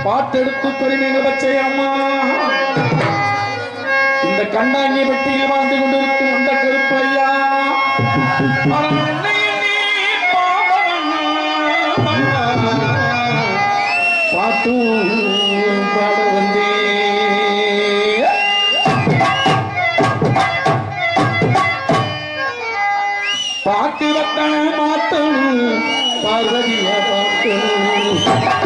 பாட்டெடுத்து பெருமைங்க பச்சை அம்மா இந்த கண்டாங்கி வெட்டியில் வாழ்ந்து கொண்டிருக்கும் அந்த கருப்பு ஐயா பாட்டு பாட வந்தே பாட்டு வத்தன மாத்தணும் பார்வதிய பாட்டணும்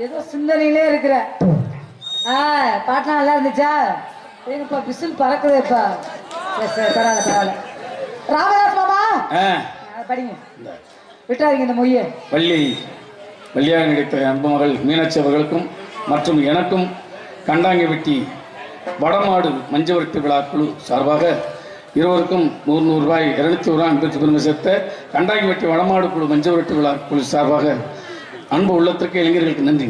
ஏதோ சிந்தனையிலே இருக்கிற பாட்டுலாம் நல்லா இருந்துச்சா? ஏங்கப்பா விசில் பறக்குதுப்பா. பரவாயில்ல பரவாயில்ல. ராமதாஸ் மாமா படிங்க, விட்டாதீங்க இந்த மொழியை. வள்ளியாக நடித்த அன்பு மகள் மீனாட்சி அவர்களுக்கும் மற்றும் எனக்கும் கண்டாங்கி வடமாடு மஞ்சவரட்டு விழா குழு சார்பாக இருவருக்கும் 100 ரூபாய் 200 ரூபாய் அன்பு பெருமை சேர்த்த கண்டாங்கி வடமாடு குழு மஞ்சவரட்டு விழா குழு சார்பாக அன்பு உள்ளத்திற்கு இளைஞர்களுக்கு நன்றி.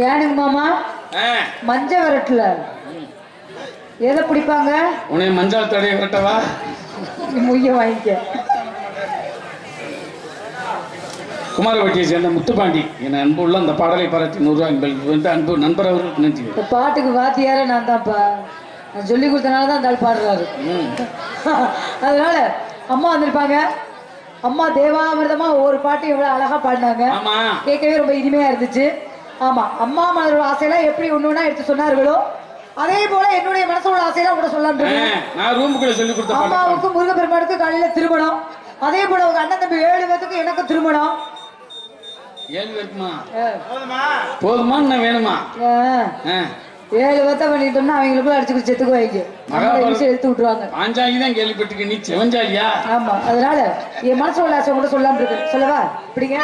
ஏனுங்க மாமா மஞ்ச விரட்டுல எதை பிடிப்பாங்க? உன்னை மஞ்சள் தடைய விரட்டவா? மொய்ய வாங்கிக்க. குமாரவட்டியை சேர்ந்த முத்துப்பாண்டி என் அன்பு உள்ள அந்த பாடலை பாராட்டி 100 ரூபாய் அன்பு நண்பர் அவர்களுக்கு நன்றி. இந்த பாட்டுக்கு வாத்தியார நான் தான்ப்பா, நான் சொல்லி கொடுத்தனால தான் அந்த ஆள் பாடுறாரு. அதனால அம்மா வந்திருப்பாங்க. அம்மா தேவாமிர்தமா ஒவ்வொரு பாட்டும் எவ்வளவு அழகா பாடினாங்க, கேட்கவே ரொம்ப இனிமையா இருந்துச்சு. ஆமா, அம்மா மனதோட ஆசையெல்லாம் எப்படி ஒண்ணுன்னா எடுத்து சொன்னார்களோ அதே போல என்னுடைய மனசோட ஆசையெல்லாம் கூட சொல்லலாம். அம்மாவுக்கும் முருகப்பெருமானுக்கும் காலையில திருமணம், அதே போல உங்க அண்ணன் தம்பி 7 பேருக்கு எனக்கும் திருமணம். 7 பேருக்குமா போதுமா என்ன வேணுமா? 7 பேர்த்த பண்ணிட்டோம்னா அவங்களுக்குள்ள அடிச்சு செத்துக்கு வைங்க, எடுத்து விட்டுருவாங்க. பாஞ்சாலி தான் கேள்விப்பட்டிருக்க, நீ செவஞ்சாலியா? ஆமா, அதனால என் மனசோட ஆசை கூட சொல்லலாம் இருக்கு. சொல்லவா? இப்படிங்க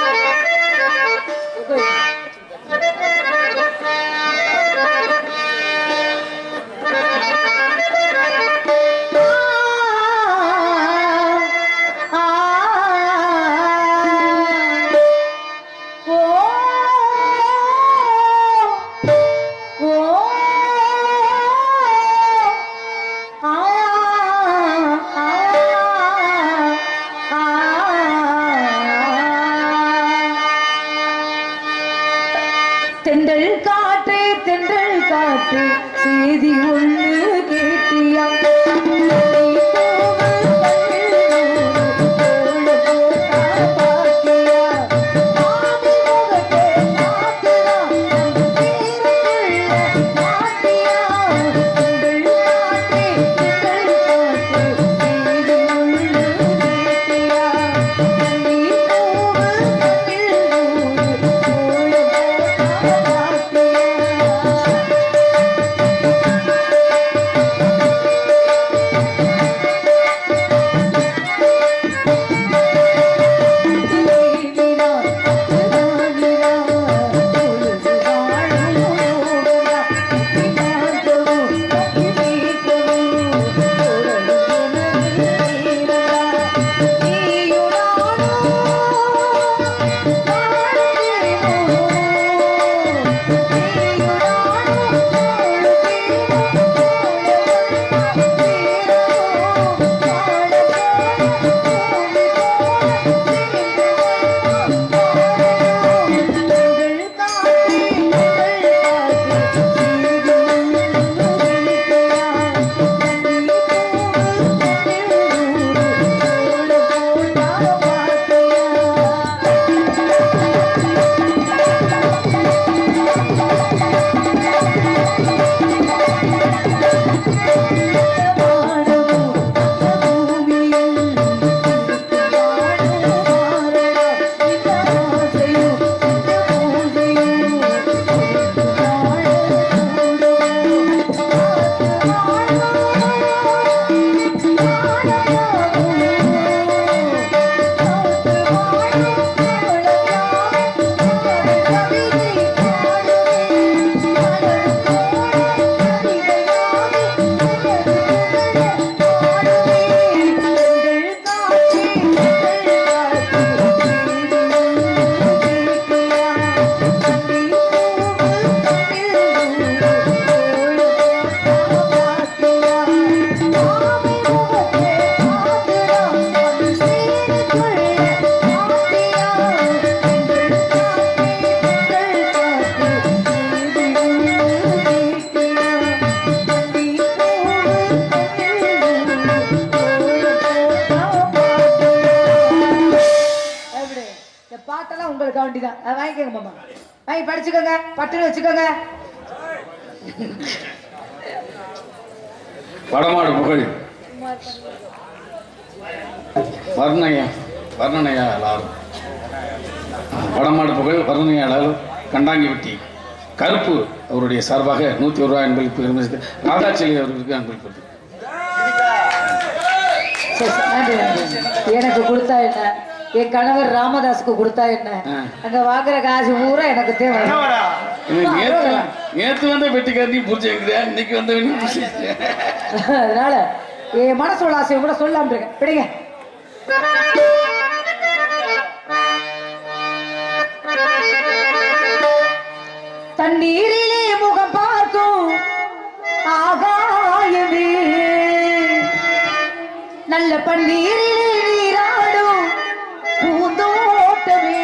தென்றல் காற்று செய்தி ஒன்று கேட்டியா? வாங்கிக்கோங்க மாமா, வாங்கி படிச்சுக்கோங்க, பட்டுன்னு வச்சுக்கோங்க. வடமாடு புகழ் வர்ணயம் வர்ணனையாளர் வடமாடு புகழ் வர்ணனையாளர் கண்டாங்கிவெட்டி கருப்பு அவருடைய சார்பாக 101 ரூபாய் அன்பளிப்பு ராதாச்செலி அவர்களுக்கு அன்பளிப்பு. நன்றி நன்றி. எனக்கு கொடுத்தா என்ன, என் கணவர் ராமதாஸுக்கு கொடுத்தா என்ன, அங்க வாங்குற காசு பூரா எனக்கு தேவை. நேத்து வந்த பெட்டிக்காரனி புரிஞ்சுக்கிறியா, இன்னைக்கு வந்த அதனால என் மனசோட ஆசையை கூட சொல்லாம இருக்கேன். பிடிங்க. தண்ணீரிலே முகம் பார்க்கும் ஆகாயமே, நல்ல பன்னீரிலே நீராடும் பூந்தோட்டமே,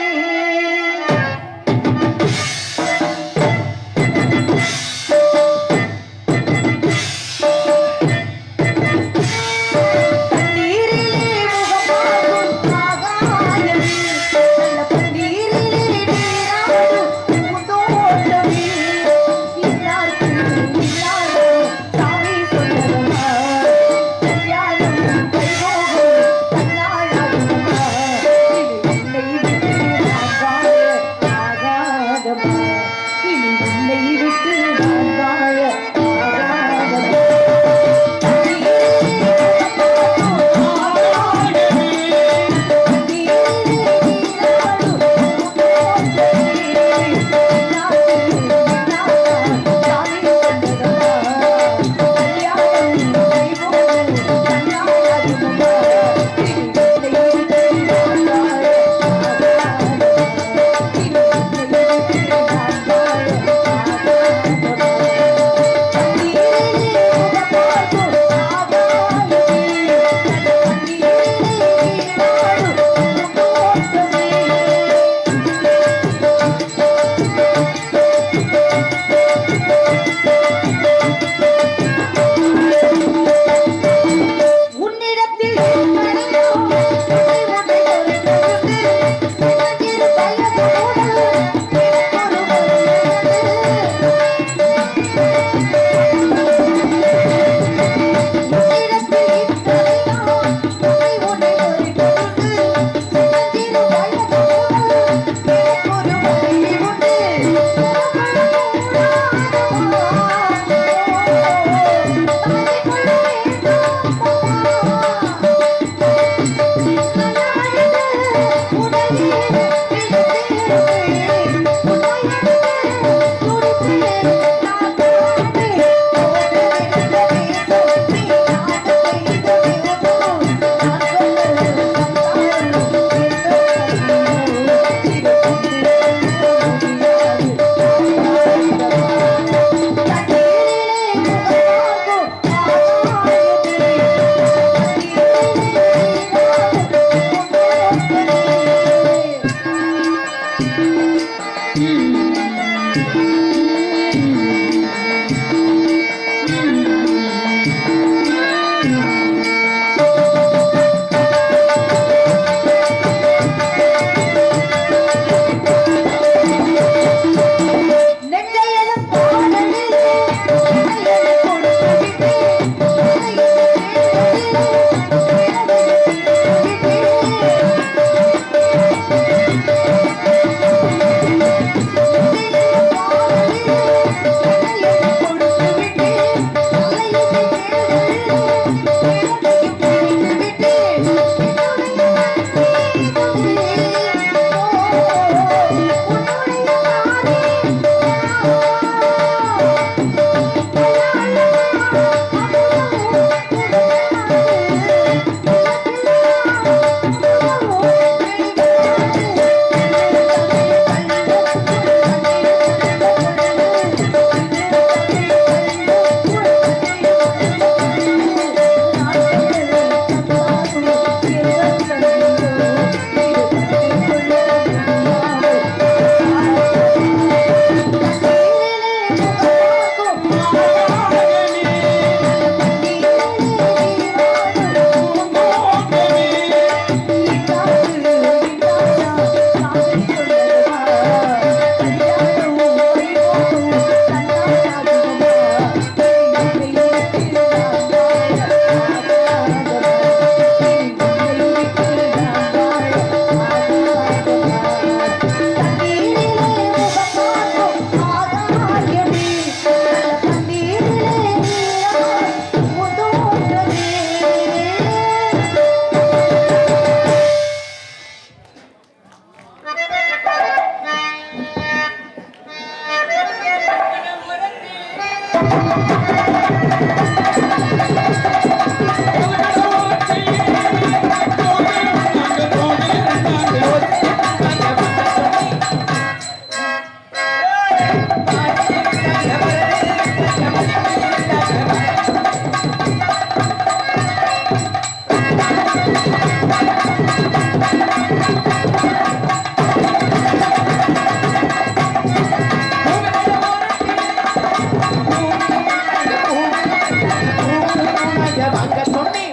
வாங்க சொன்னி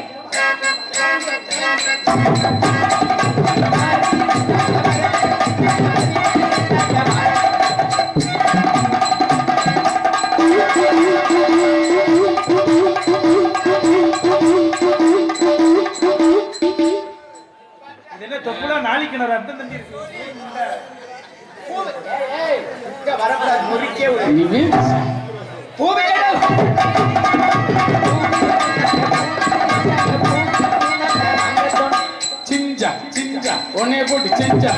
என்ன தொப்புல நாளைக்கு அர்த்தம் தம்பி வரக்கூடாது முறிக்கே சிஞ்சா சிஞ்சா உன்னைய போட்டு சிஞ்சா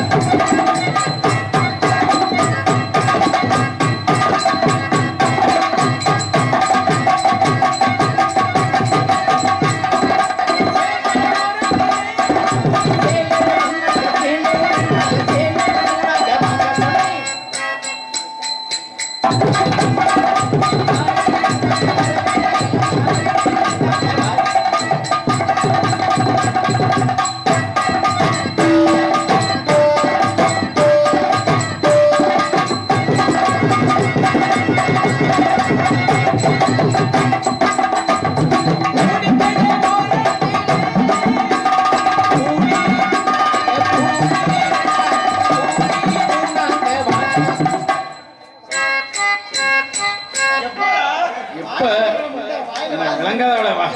விளங்காத வா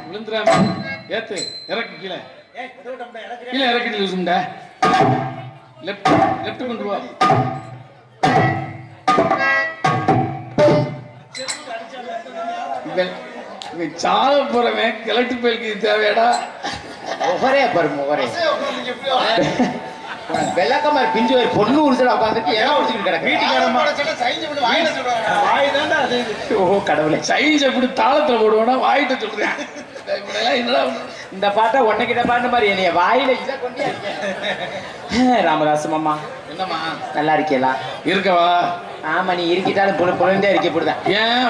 விழுந்துடாம ஏத்து இறக்கு கீழே கீழே இறக்கிட்டு யூஸ்டா லெஃப்ட் லெஃப்ட் கொண்டு போ சாக போறவன் கிழட்டு பயிலுக்கு தேவையாடா ஒரே பாரு ஒரே வெள்ளக்கமா பிஞ்சு ஒரு பொண்ணு உறுச்சல உட்காந்துட்டு ஏன் உறுச்சிட்டு கிடக்கு ஓ கடவுளை சைஸ் எப்படி தாளத்துல போடுவோம்னா வாயிட்ட சொல்றேன் என்னடா இந்த பாட்டை உன்னைக்கிட்ட பாட்டு மாதிரி என்னைய வாயில இதை கொண்டே ராமதாஸ் மாமா என்னம்மா நல்லா இருக்கீங்களா இருக்கவா ஆமா நீ இருக்கிட்டாலும் பொழுந்தே இருக்க போடுதான் ஏன்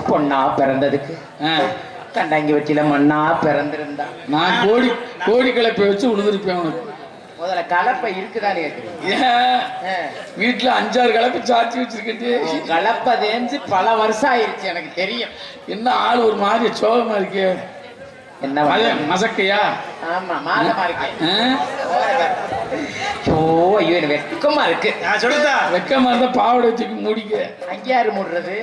பொண்ணா பிறந்ததுக்கு கண்டாங்கி வச்சில மண்ணா பிறந்திருந்தா நான் கோடி கோடி கலப்பை வச்சு உழுதுருப்பேன் உனக்கு முதல்ல கலப்பை இருக்குதான்னு கேட்குறேன் ஏன் வீட்டுல 5-6 கலப்பை சாச்சி வச்சிருக்கேன் கலப்பை தேஞ்சு பல வருஷம் ஆயிருச்சு எனக்கு தெரியும் என்ன ஆள் ஒரு மாதிரி சோகமா இருக்கே என்ன மசக்கையா ஆமா மாதமா இருக்கேன் ஓ ஐயோ எனக்கு வெக்கமா இருக்கு நான் சொல்லுதா வெக்கமா இருந்தா பாவடை வச்சுக்கு முடிக்க அங்கேயாரு மூடுறது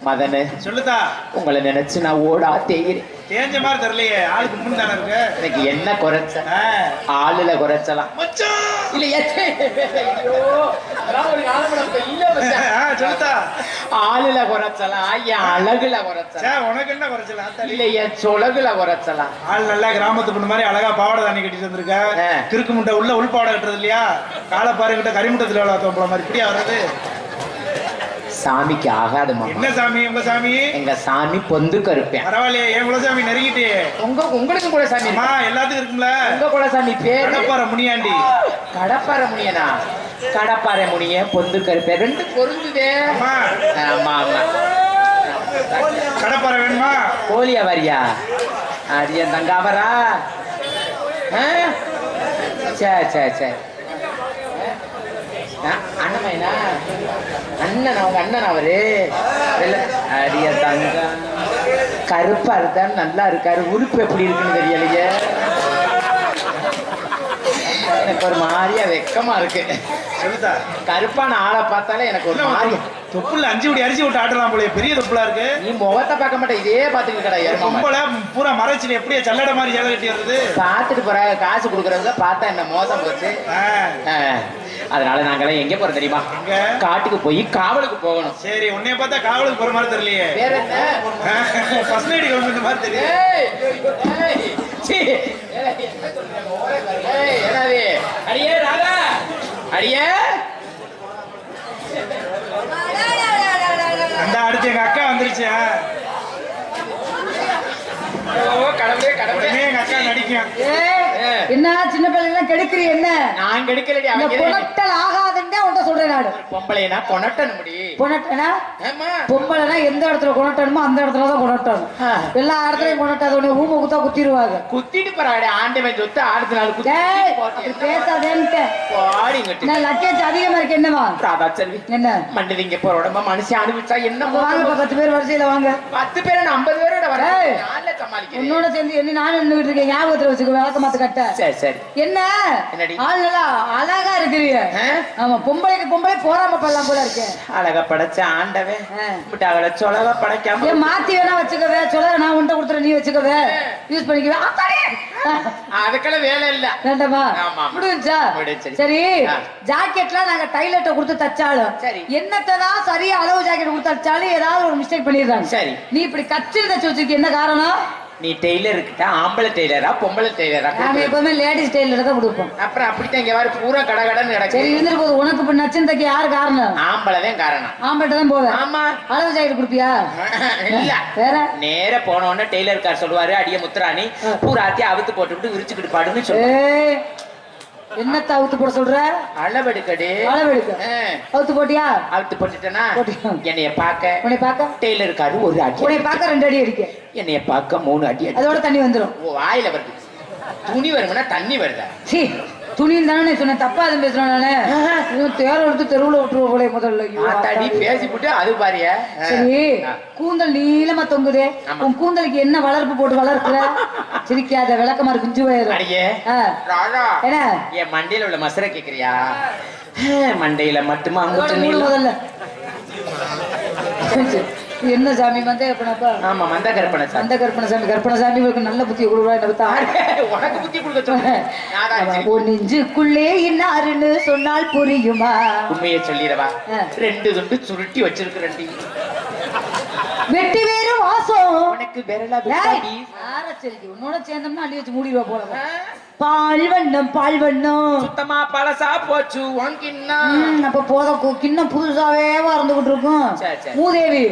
மதனு சொல்லுதா உங்களை நினைச்சு நான் ஓடா தேகிறேன் தேஞ்ச மாதிரி தெரியலையே ஆளுக்கு முன் தானே இருக்கு எனக்கு என்ன குறைச்ச ஆளுல குறைச்சலாம் இல்ல சொல்லுதா ஆளுல குறைச்சலாம் என் அழகுல குறைச்சலாம் உனக்கு என்ன குறைச்சலாம் இல்ல என் சொலகுல குறைச்சலாம் ஆள் நல்லா கிராமத்து பொண்ணு மாதிரி அழகா பாவாடை தானி கட்டிட்டு வந்திருக்க கிறுக்கு முட்டை உள்ள உள்பாவாடை கட்டுறது இல்லையா காலப்பாரு கிட்ட கரிமுட்டத்துல விளையாட மாதிரி இப்படியா வர்றது சாமிக்கு ஆகாது என்ன சாமி உங்க சாமி எங்க சாமி பொந்து கருப்பேன் பரவாயில்லையே என் குலசாமி நெருங்கிட்டே உங்களுக்கு கூட சாமி எல்லாத்துக்கும் இருக்கும்ல உங்க குலசாமி பேர் கடப்பாறை முனியாண்டி கடப்பாறை முனியனா கடப்பாறை முனிய பொந்து கருப்பேன் ரெண்டு பொருந்துதே ஆமா ஆமா கடப்பாறை வேணுமா கோழியா வரியா அது என் தங்காவரா சரி சரி சரி அண்ணமைனா அண்ணன் அவங்க அண்ணன் அவரு அடிய தங்க கருப்பா இருந்தாலும் நல்லா இருக்காரு உறுப்பு எப்படி இருக்குன்னு தெரியலையே எனக்கு ஒரு மாதிரியா வெக்கமா இருக்கு சொல்லுதா கருப்பான ஆளை பார்த்தாலே எனக்கு ஒரு மாதிரி தொப்புல 5 படி அரிசி விட்டு ஆட்டலாம் போல பெரிய தொப்புலா இருக்கு நீ முகத்தை பார்க்க மாட்டேன் இதே பாத்துக்க கிடையாது பொம்பளை பூரா மறைச்சு எப்படியா சல்லடை மாதிரி சேலை கட்டி வருது பாத்துட்டு போறாங்க காசு கொடுக்கறவங்க பார்த்தா என்ன மோசம் போச்சு அதனால நாங்களாம் எங்க போறோம் தெரியுமா காட்டுக்கு போய் காவலுக்கு போகணும் சரி உன்னைய பார்த்தா காவலுக்கு போற மாதிரி தெரியலையே வேற என்ன ஃபர்ஸ்ட் எய்ட் கவர்மெண்ட் மாதிரி தெரியும் அடியே ராதா அடியே அந்த அடுத்து எங்க அக்கா வந்துருச்சு கடவுளே கடவுளே எங்க அக்கா நடிக்கும் என்ன சின்ன பிள்ளைங்க கெடுக்கிறீ என்ன? நான் கெடுக்கலடி. இந்த அவன் கொணட்டல் ஆகாதுன்னு உன்ட்ட சொல்றேன் நாடு. பொம்பளைனா கொணட்டணும் முடி. கொணட்டனா? ஆமா. பொம்பளைனா எந்த இடத்துல கொணட்டணுமோ அந்த இடத்துல தான் கொணட்டணும். எல்லா இடத்துலயும் கொணட்டாத உடனே ஊம குத்தா குத்திடுவாங்க. குத்திட்டு போறாடி ஆண்டவன் சொத்து அடுத்த நாள் குத்தி பேசாதேன்ட்டு. நான் லக்கேஜ் அதிகமா இருக்கு என்னவா? ராதா செல்வி என்ன மண்டதிங்க போற உடம்பா மனுஷன் அனுபவிச்சா என்ன வாங்க 10 பேர் வரிசையில வாங்க. 10 பேர் 50 பேரோட வர சமாளிக்கிறேன். உன்னோட சேர்ந்து என்ன நானும் நின்றுட்டு இருக்கேன். ஞாபகத்துல வச்சுக்க விளக்க மாத்து கட்ட. சரி சரி. என்ன என்னடி ஆள் நல்லா அழகா இருக்கிறீங்க. ஆமா பொம்பளைக்கு பொம்பளை போறாம பண்ணலாம் போல இருக்கேன். அழகா படைச்ச ஆண்டவே விட்டாவல சொலவா படைக்காம மாத்தி வேணா வச்சுக்கவே சொல்ல நான் உன்ட்ட கொடுத்துறேன் நீ வச்சுக்கவே யூஸ் பண்ணிக்கவே. அதுக்கெல்லாம் வேலை இல்ல வேண்டாமா? முடிஞ்சா சரி. ஜாக்கெட்லாம் நாங்க டைலர்ட்ட கொடுத்து தச்சாலும் என்னத்தான் சரியா அளவு ஜாக்கெட் கொடுத்து தச்சாலும் ஏதாவது ஒரு மிஸ்டேக் பண்ணிடுறாங்க. சரி நீ இப்படி கச்சில் தச்சு வச்சிருக்க என்ன காரணம்? நீ டெய்லர் கிட்ட ஆம்பளை டெய்லரா பொம்பளை டெய்லரா? நாங்க எப்பவுமே லேடிஸ் டெய்லர் தான் கொடுப்போம். அப்புறம் அப்படித்தான் இங்க வர பூரா கடகடன்னு நடக்கும். சரி இருந்துட்டு போகுது. உனக்கு இப்ப நச்சந்தக்கு யாரு காரணம்? ஆம்பளை தான் காரணம். ஆம்பளை தான் போவேன். ஆமா. அளவு ஜாக்கெட் கொடுப்பியா? இல்ல வேற நேர போன உடனே டெய்லர் கார் சொல்லுவாரு அடிய முத்துராணி பூராத்தி அவுத்து போட்டுவிட்டு விரிச்சுக்கிட்டு பாடுன்னு சொல்லுவாரு. என்னத்த அவுத்து போட சொல்ற? அளவெடுக்கடி. அளவெடுக்க அவுத்து போட்டியா? அவுத்து போட்டுட்டேனா என்னைய பாக்க உன்னை பாக்க டெய்லர் காரு ஒரு அடி, உன்னை பாக்க 2 அடி அடிக்க, என்னைய பாக்க 3 அடி அடி. அதோட தண்ணி வந்துடும். வாயில வருது. துணி வரும்னா தண்ணி வருதா? சீ துணியில் தானே சொன்னேன். தப்பா எதுவும் பேசுறேன் நானே. தேர எடுத்து தெருவுல விட்டுருவ போல முதல்ல தண்ணி பேசி போட்டு அது பாரியா. சரி கூந்தல் நீளமா தொங்குதே. உன் கூந்தலுக்கு என்ன வளர்ப்பு போட்டு வளர்க்கிற? சிரிக்காத விளக்கமாறு குஞ்சு வயிறு. என்ன என் மண்டையில உள்ள மசரை கேக்குறியா? மண்டையில மட்டுமா முதல்ல என்ன சாமி மந்த கற்பனப்பா? ஆமா மந்த கற்பனை. மந்த கற்பனை சாமி. கற்பனை சாமி நல்ல புத்தி கொடுக்குறா. உனக்கு புத்தி கொடுக்க உன் நெஞ்சுக்குள்ளே இன்னாருன்னு சொன்னால் புரியுமா? உண்மையை சொல்லிடவா? 2 துண்டு சுருட்டி வச்சிருக்கிறேன். வெட்டி வேறு வாசம் உனக்கு விரலா உன்னோட சேர்ந்தோம்னா அள்ளி வச்சு மூடிடுவா போல. பால்வண்ணம் பால்வண்ணம் சுத்தமா பழசா போச்சு உனக்கின்னா. அப்ப போத கிண்ணம் புதுசாவே வறந்துகிட்டு இருக்கும். மூதேவி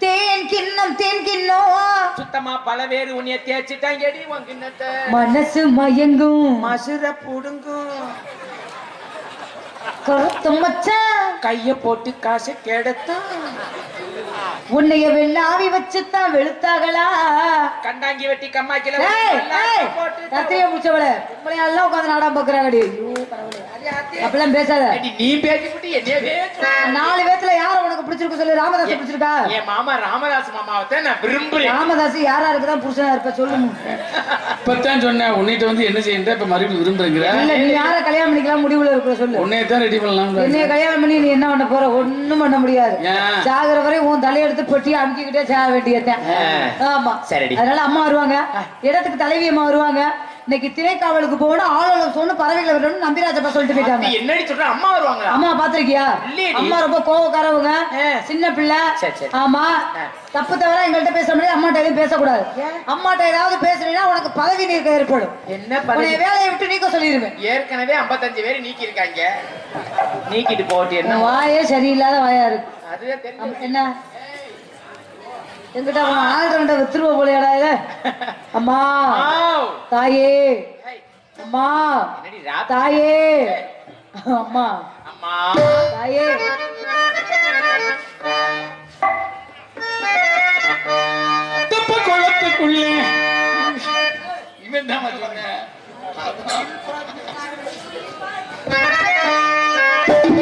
தேன் கிண்ணம் தேன் கிண்ணம் சுத்தமா பல பேரு உன்னைய தேய்ச்சிட்டாங்கடி உன் கிண்ணத்தை. மனசு மயங்கும் மசுர புடுங்கும். கருத்து மச்சான் கைய போட்டு காசு கெடுத்தான். உன்னைய வெள்ளாவி வச்சுதான் வெளுத்தாங்களா? கண்டாங்கி வெட்டி கம்மாக்கில தத்தைய முடிச்சவள எல்லாம் உட்காந்து நாடகம் பாக்குறாங்கடி. அப்பெல்லாம் பேசாத. நீ பேசிவிட்டு என்னையவே 4 பேத்துல யார உனக்கு பிடிச்சிருக்கு சொல்லு. ராமதாஸ் பிடிச்சிருக்கா? என் மாமா ராமதாஸ் மாமாவை நான் விரும்புறேன். ராமதாஸ் யாரா இருக்குதான் புருஷனா இருப்ப சொல்லு. இப்பதான் சொன்னேன் உன்னிட்ட வந்து என்ன செய்யற இப்ப மறுபடியும் விரும்புறீங்க. இல்ல நீ யார கல்யாணம் பண்ணிக்கலாம் முடிவுல இருக்கிற சொல்லு. உன்னைய தான் ரெடி பண்ணலாம். என்னைய கல்யாணம் பண்ணி நீ என்ன பண்ண போற? ஒண்ணும் பண்ண முடியாது. சாகுற வரை உன் தலையெடுத்து பெட்டி அமுக்கிக்கிட்டே சாக வேண்டியதான். ஆமா சரி. அதனால அம்மா வருவாங்க. இடத்துக்கு தலைவி அம்மா வருவாங்க. இன்னைக்கு திரைக்காவலுக்கு போகணும். ஆளுநர் சொன்ன பறவைகளை விடணும் நம்பிராஜப்பா சொல்லிட்டு போயிட்டாங்க. என்னடி சொல்ற? அம்மா வருவாங்க. அம்மா பாத்திருக்கியா? அம்மா ரொம்ப கோவக்காரவங்க. சின்ன பிள்ளை. ஆமா தப்பு தவிர எங்கள்கிட்ட பேச முடியாது. அம்மாட்ட எதுவும் பேசக்கூடாது. அம்மாட்ட ஏதாவது பேசுறீங்கன்னா உனக்கு பதவி நீக்க ஏற்படும். என்ன வேலையை விட்டு நீக்க சொல்லிடுவேன். ஏற்கனவே 55 பேர் நீக்கி இருக்காங்க. நீக்கிட்டு போட்டு என்ன வாயே சரியில்லாத வாயா இருக்கு. அதுவே தெரியும். என்ன எங்கிட்ட ஆள்கிட்ட வித்துருவ போலையாடா இத. அம்மா தாயே அம்மா தாயே அம்மா தாயே தப்ப குளத்துக்குள்ளே இவன் தான் சொன்ன. Thank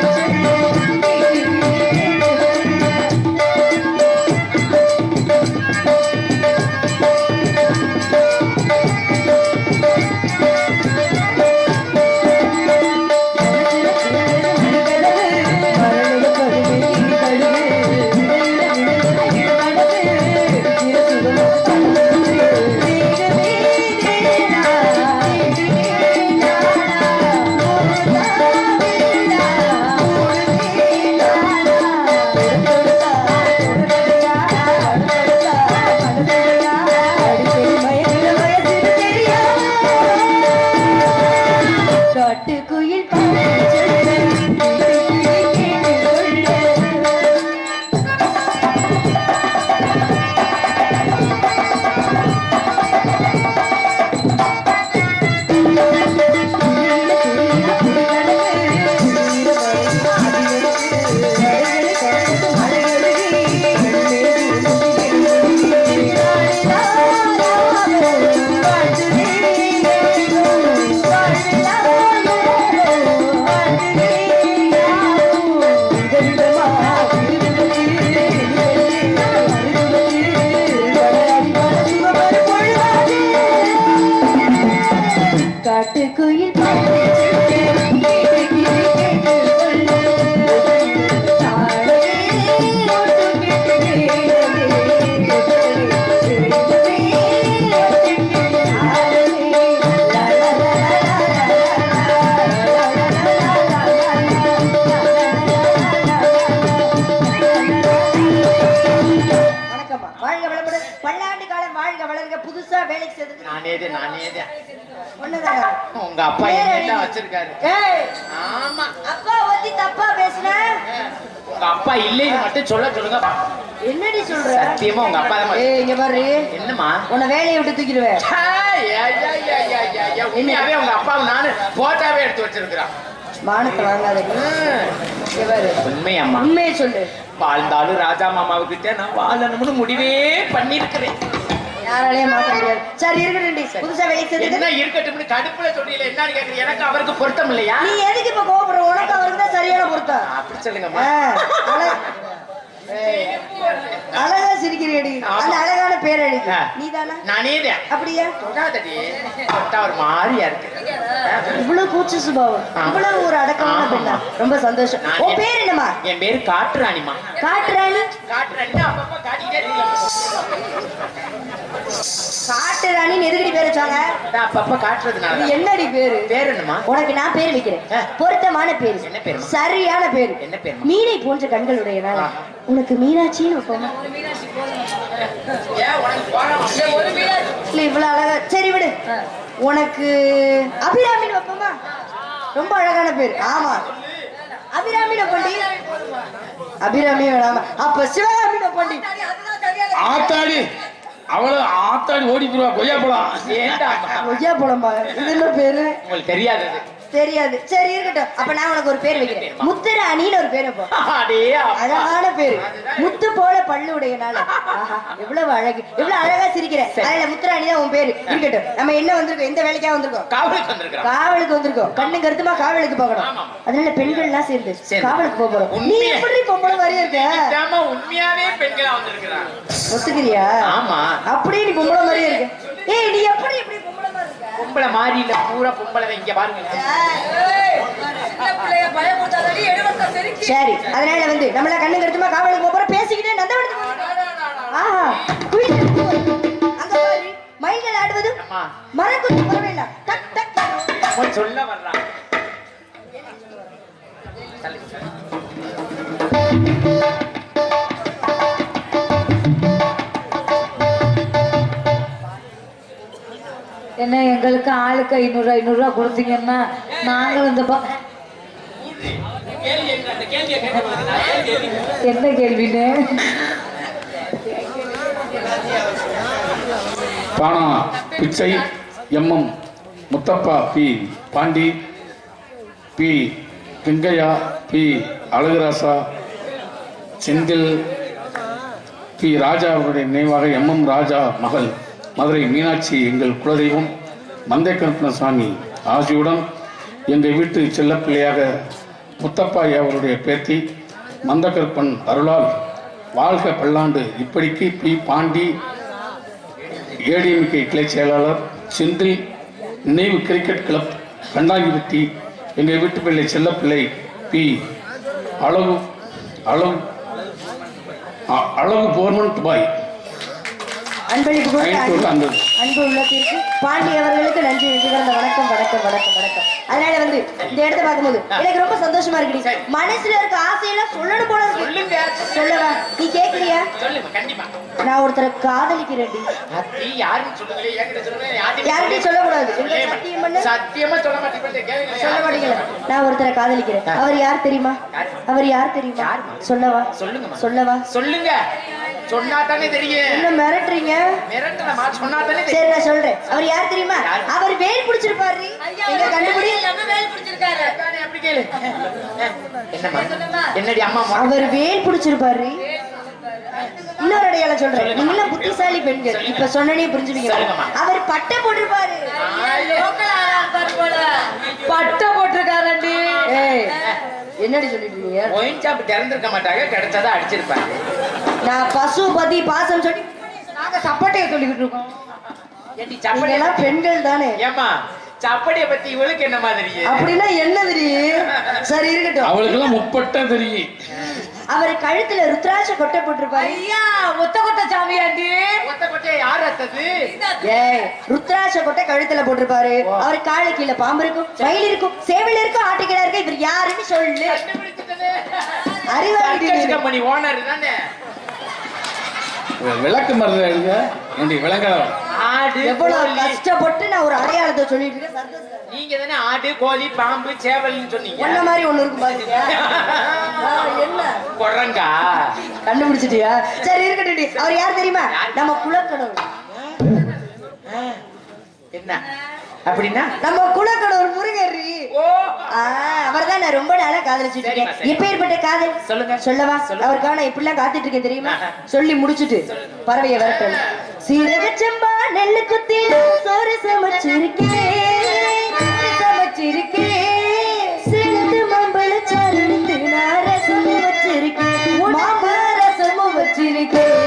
you. காட்டுக்குயில் பாட்டு காட்டுக்குயில் வாழ்க வளமுடன் பல்லாண்டு காலம் வாழ்க வளர்க புதுசா வேலைக்கு சேர்ந்து நானே ஒண்ணுதானா உங்க அப்பா என்ன வச்சிருக்காரு? ஏய் ஆமா, அப்பா பத்தி தப்பா பேசுன உங்க அப்பா இல்லைன்னு மட்டும் சொல்லுங்க. என்னடி சொல்ற? சத்தியமா உங்க அப்பா தான். ஏய் இங்க பாரு, என்னம்மா உன்னை வேலையை விட்டு தூக்கிடுவேன். உண்மையாவே உங்க அப்பாவை நானு போட்டாவே எடுத்து வச்சிருக்கிறான். மானத்தை வாங்காத. இங்க பாரு, உண்மையம்மா, உண்மையை சொல்லு. வாழ்ந்தாலும் ராஜா மாமாவுக்கிட்ட நான் வாழணும்னு முடிவே பண்ணிருக்கிறேன். யாராலையும் மாத்த முடியாது. சரி இருக்கட்டும்டி, புதுசா வேலைக்கு சேர்ந்து என்ன இருக்கட்டும்னு கடுப்புல சொல்லியில என்னன்னு கேக்குறீங்க? எனக்கு அவருக்கு பொருத்தம் இல்லையா? நீ எதுக்கு இப்ப கோபப்படுற? உனக்கு அவருக்கு தான் சரியான பொருத்தம். அப்படி சொல்லுங்கம்மா. அழகா சிரிக்கிறீடி. அந்த அழகான பேர் அடிக்க நீதானா? நானேதான். அப்படியா? தொடாதடி, தொட்டா ஒரு மாதிரியா இருக்கு. இவ்வளவு கூச்ச சுபாவம், இவ்வளவு ஒரு அடக்கமான பெண்ணா? ரொம்ப சந்தோஷம். உன் பேர் என்னம்மா? என் பேரு காட்டுராணிமா. காட்டுராணி? காட்டுராணி அப்பப்ப காட்டிக்கிட்டே காட்டுராணின்னு எதுக்கடி பேர் வச்சாங்க? அப்பப்ப காட்டுறதுனால. என்னடி பேரு? பேர் என்னமா? உனக்கு நான் பேர் வைக்கிறேன். பொருத்தமான பேரு. என்ன பேரு? சரியான பேரு. என்ன பேரு? மீனை போன்ற கண்களுடையனால உனக்கு மீனாட்சின்னு வைப்போமா? இல்ல இவ்வளவு அழகா. சரி விடு, உனக்கு அபிராமின்னு வைப்போமா? ரொம்ப அழகான பேர். ஆமா, அபிராமின்னு வைப்பண்டி. அபிராமி வேணாமா? அப்ப சிவகாமின்னு வைப்பண்டி. ஆத்தாடி அவளை ஆத்தாடி ஓடி போடுவா. கொய்யா போலாம். ஏண்டா கொய்யா போலமா? இது என்ன பேரு? உங்களுக்கு தெரியாது? தெரியாது. சரி இருக்கட்டும். அப்ப நான் உனக்கு ஒரு பேர் வைக்கிறேன். முத்துராணின்னு ஒரு பேர் வைப்போம். அழகான பேரு. முத்து போல பல்லு உடையனால. ஆஹா, எவ்வளவு அழகு, எவ்வளவு அழகா சிரிக்கிற. அதனால முத்துராணி தான் உன் பேரு. இருக்கட்டும். நம்ம என்ன வந்திருக்கோம்? எந்த வேலைக்கா வந்திருக்கோம்? காவலுக்கு வந்திருக்கோம். கண்ணு கருத்துமா காவலுக்கு போகணும். அதனால பெண்கள் எல்லாம் சேர்ந்து காவலுக்கு போறோம். நீ எப்படி பொம்பளை மாதிரியே இருக்க? உண்மையாவே பெண்களா வந்திருக்கிறான். ஒத்துக்கிறியா? ஆமா, அப்படியே நீ பொம்பளை மாதிரியே இருக்க. ஏய் நீ எப்படி பொம்பளை மாதிரி இருக்க? பொம்பளை மாதிரி இல்ல, பூரா பொம்பளை. இங்க பாருங்க. சரி, அதனால வந்து நம்மள கண்ணு கருத்துமா காவலுக்கு போறோம். பேசிக்கிட்டே நந்தவனத்துக்கு. ஆஹா, அங்க பாரு, மயில்கள் ஆடுவது. மரக்குத்தி பறவைல டக் டக் சொல்ல வர்றான். என்ன எங்களுக்கு ஆளுக்கு 500 ரூபா கொடுத்தீங்கன்னா நாங்களும் இந்த என்ன கேள்வின்னு பானா Pichai MM Muthappa P Pandi P Venkaiah P Azhagurasa Senthil P Raja அவருடைய நினைவாக எம்எம் ராஜா மகள் மதுரை மீனாட்சி எங்கள் குலதெய்வம் மந்தை கருப்பணசாமி ஆகியோருடன் எங்கள் வீட்டு செல்லப்பிள்ளையாக முத்தப்பா அவருடைய பேத்தி மந்தகருப்பன் அருளால் வாழ்க பல்லாண்டு. இப்படிக்கு பி பாண்டி ஏடிஎம்கே கிளை செயலாளர், செந்தில் நினைவு கிரிக்கெட் கிளப் கண்டாங்கிப்பட்டி எங்கள் வீட்டு பிள்ளை செல்லப்பிள்ளை பி அழகு அழகு அழகு கவர்மெண்ட் பாய். அன்பளிப்பு அன்பு உள்ளத்திற்கு பாண்டி அவர்களுக்கு நன்றி கலந்த வணக்கம் வணக்கம் வணக்கம் வணக்கம். அதனால வந்து இந்த இடத்தை பார்க்கும்போது எனக்கு ரொம்ப சந்தோஷமா இருக்கு. மனசுல இருக்க ஆசையெல்லாம் சொல்லணும் போல இருக்கு. சொல்லவா? நீ கேக்குறியா? நான் ஒருத்தரை காதலிக்கிறேன். யார்கிட்டயும் சொல்லக்கூடாது. சத்தியமா சொல்ல மாட்டேன் சொல்ல மாட்டீங்களா? நான் ஒருத்தரை காதலிக்கிறேன். அவர் யார் தெரியுமா? அவர் யார் தெரியுமா? சொல்லவா? சொல்லுங்க சொல்லவா? சொல்லுங்க. சொன்னா தானே தெரியும். என்ன மிரட்டுறீங்க? மிரட்டலமா, சொன்னா தானே தெரியும். சரி நான் சொல்றேன். அவர் யார் தெரியுமா? அவர் வேல் பிடிச்சிருப்பாரு. எங்க கண்டுபிடி. வேல் பிடிச்சிருக்காரு. அப்படி கேளு. என்னம்மா? என்னடி அம்மா? அவர் வேல் பிடிச்சிருப்பாரு. இன்னொரு அடையாள சொல்றேன். நீங்க புத்திசாலி பெண்கள். இப்ப சொன்னனே புரிஞ்சுவீங்க. அவர் பட்டை போட்டிருப்பாரு. பட்டை போட்டிருக்காரண்டி. ஏய் என்னடி சொல்லிட்டு இருக்கீங்க? ஒயின் ஷாப் திறந்திருக்க மாட்டாங்க, கிடைச்சதா அடிச்சிருப்பாங்க. நான் பசு பதி பாசம் சொல்லி நாங்க சப்பட்டைய சொல்லிக்கிட்டு இருக்கோம். ஏண்டி நீங்க சப்படி எல்லாம் பெண்கள் தானே? ஏமா சப்படிய பத்தி இவளுக்கு என்ன மாதிரி? அப்படின்னா என்ன தெரியும்? சரி இருக்கட்டும். அவளுக்கெல்லாம் முப்பட்ட தெரியும். அவர் கழுத்துல ருத்ராட்ச கொட்டை போட்டிருப்பாரு. ஐயா ஒத்த கொட்ட சாமியாண்டி. ஒத்த கொட்டையை யார் அத்தது? ஏய் ருத்ராட்ச கொட்டை கழுத்துல போட்டிருப்பாரு. அவர் காலு கீழே பாம்பு இருக்கும், மயில் இருக்கும், சேவல் இருக்கும், ஆட்டுக்கிடா இருக்கு. இவர் யாருன்னு சொல்லு. அறிவாளி கம்பெனி ஓனர் தானே. விளக்கு மருந்து எழுங்க ஏண்டி விளங்காதவன். ஆடு எவ்வளவு கோழி. கஷ்டப்பட்டு நான் ஒரு அடையாளத்தை சொல்லிட்டு இருக்கேன். நீங்க தானே ஆடு கோழி பாம்பு சேவல்னு சொன்னீங்க. என்ன மாதிரி ஒண்ணு இருக்கு பாருங்க. என்ன குரங்கா கண்டுபிடிச்சிட்டியா? சரி இருக்கட்டும். அவர் யார் தெரியுமா? நம்ம குலக்கணவர். என்ன அப்படின்னா? நம்ம குலக்கணவர் முருகரி. ஓ அவர் தான் நான் ரொம்ப நாளா காதலிச்சுட்டு இருக்கேன். எப்பேற்பட்ட காதல் சொல்லுங்க. சொல்லவா? அவருக்காக நான் இப்படிலாம் காத்துட்டு இருக்கேன் தெரியுமா? சொல்லி முடிச்சுட்டு பறவைய வரட்டும். சீரக சம்பா நெல்லு குத்தி சோறு சமைச்சிருக்கேன், சிலந்து மாம்பழ சாறு எடுத்து நான் ரசமும் வச்சிருக்கேன், மாம்பழ ரசமும் வச்சிருக்கேன்.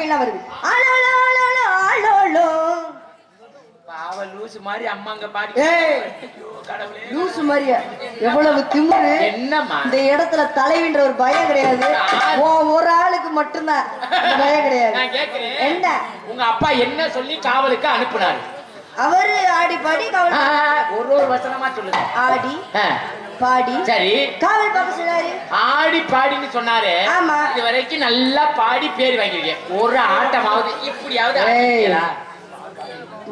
பறவைலாம் வருது. ஆலோலோ ஆலோலோ ஆலோலோ. பாவ லூசு மாதிரி அம்மாங்க பாடி. ஏய் லூசு மாதிரியா? எவ்வளவு திமிரு! என்னம்மா இந்த இடத்துல தலைவின்ற ஒரு பயம் கிடையாது. ஒரு ஆளுக்கு மட்டும்தான் பயம் கிடையாது. நான் கேக்குறேன், என்ன உங்க அப்பா என்ன சொல்லி காவலுக்கு அனுப்புனாரு? அவரு ஆடி பாடி காவல் ஒரு வசனமா சொல்லுங்க. ஆடி பாடி சரி காவல் பார்க்க சொன்னாரு. ஆடி பாடின்னு சொன்னாரு. ஆமா. இது வரைக்கும் நல்லா பாடி பேர் வாங்கிருக்கேன். ஒரு ஆட்டமாவது இப்படியாவது ஆடிருக்கீங்களா?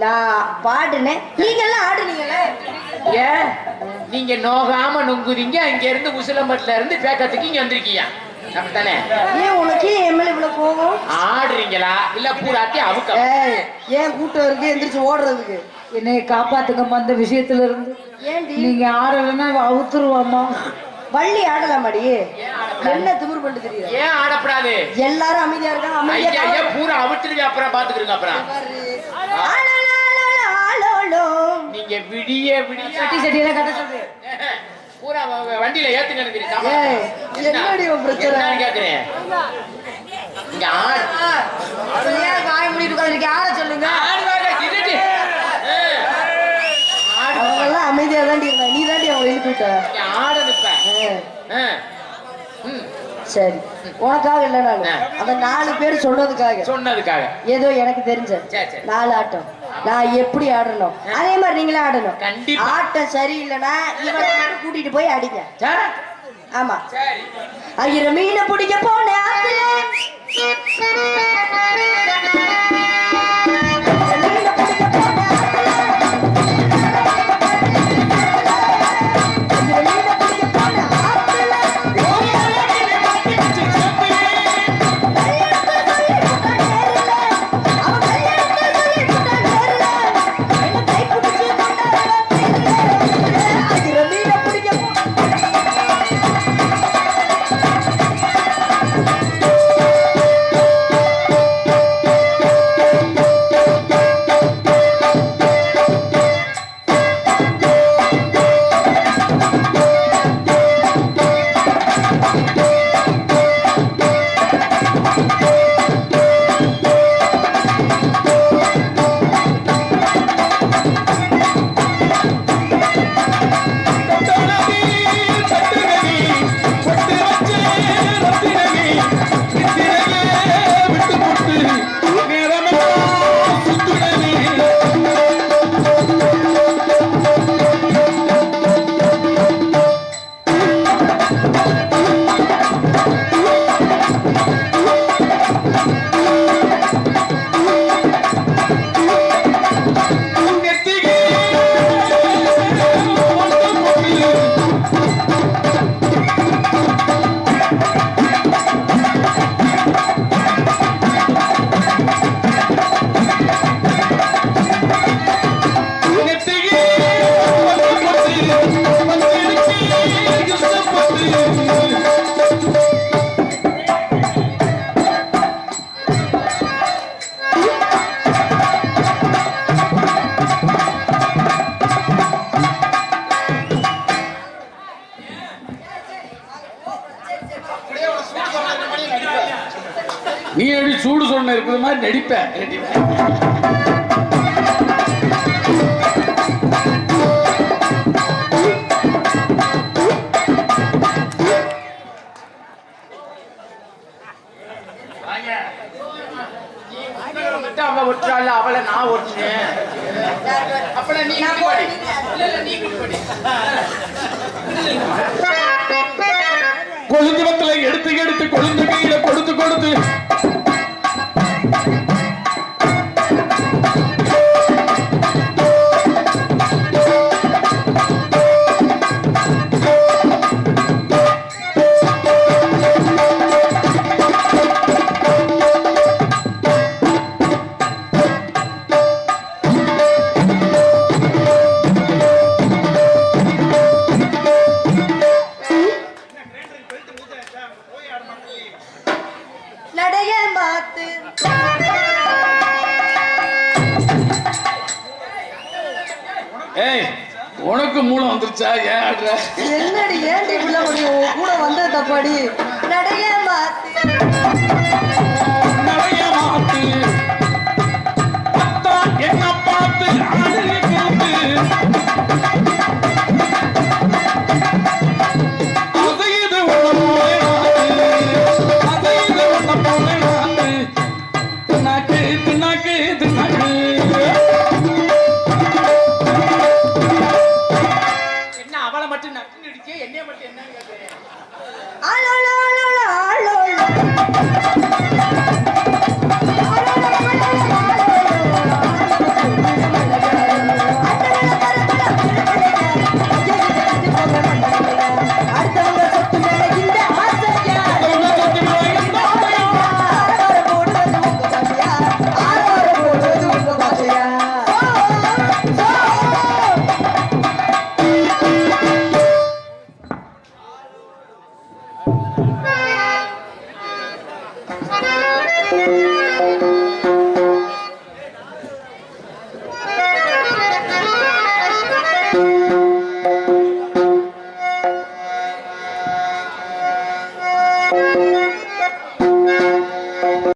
நான் பாடுனேன், நீங்க எல்லாம் ஆடுனீங்கல்ல. ஏன் நீங்க நோகாம நொங்குறீங்க? அங்க இருந்து உசிலம்பட்டில இருந்து பேக்கத்துக்கு இங்க வந்திருக்கீங்க அப்படித்தானே? ஏன் உனக்கு என் மேல இவ்வளவு கோவம்? ஆடுறீங்களா இல்ல பூராத்தி அவுக்க? ஏன் கூட்டம் இருக்கு எந்திரிச்சு ஓடுறதுக்கு? என்னை காப்பாத்துங்கம்மா அந்த விஷயத்துல இருந்து. ஏன்டி நீங்க ஆடலைன்னா அவுத்துருவாம்மா. வள்ளி ஆடலாமாடி? என்ன திமிர் பண்ணு தெரியும்? ஏன் ஆடப்படாது? எல்லாரும் அமைதியா இருக்காங்க. அமைதியா ஐயா பூரா அவிட்டுருங்க, அப்புறம் பாத்துக்கிறீங்க. அப்புறம் நீங்க விடிய விடிய சட்டி சட்டியெல்லாம் கட்ட சொல்றேன். பூரா வண்டியில ஏத்துங்க. என்னடி உன் பிரச்சனை? கேக்குறேன், இங்க ஆடு வாய முடிட்டு உட்காந்துருக்கேன், ஆட சொல்லுங்க. அவங்க எல்லாம் அமைதியா தாண்டி இருந்தா, நீ தாண்டி அவங்க எழுப்பி விட்ட. ஆட நிப்ப. சரி, உனக்காக இல்லைனாலும் அந்த 4 பேர் சொன்னதுக்காக ஏதோ எனக்கு தெரிஞ்ச 4 ஆட்டம் நான் எப்படி ஆடணும் அதே மாதிரி நீங்களே ஆடணும். கண்டிப்பா. ஆட்டம் சரியில்லைன்னா இவனை கூட்டிட்டு போய் அடிங்க. ஆமா. சரி. 1000 மீனை பிடிக்க போனேன். நீ எப்படி சூடு சொன்ன இருக்கிற மாதிரி நடிப்ப. அவளை நான் ஒட்டினேன். கொழுந்து வத்தலை எடுத்து எடுத்து கொழுந்து கையில கொடுத்து கொடுத்து நடைய மாத்து. ஏய் உனக்கு மூலம் வந்துருச்சா? ஏன் ஆடுற? என்னடி ஏன்டி இப்படி கூட வந்த தப்பாடி? நடைய மாத்து.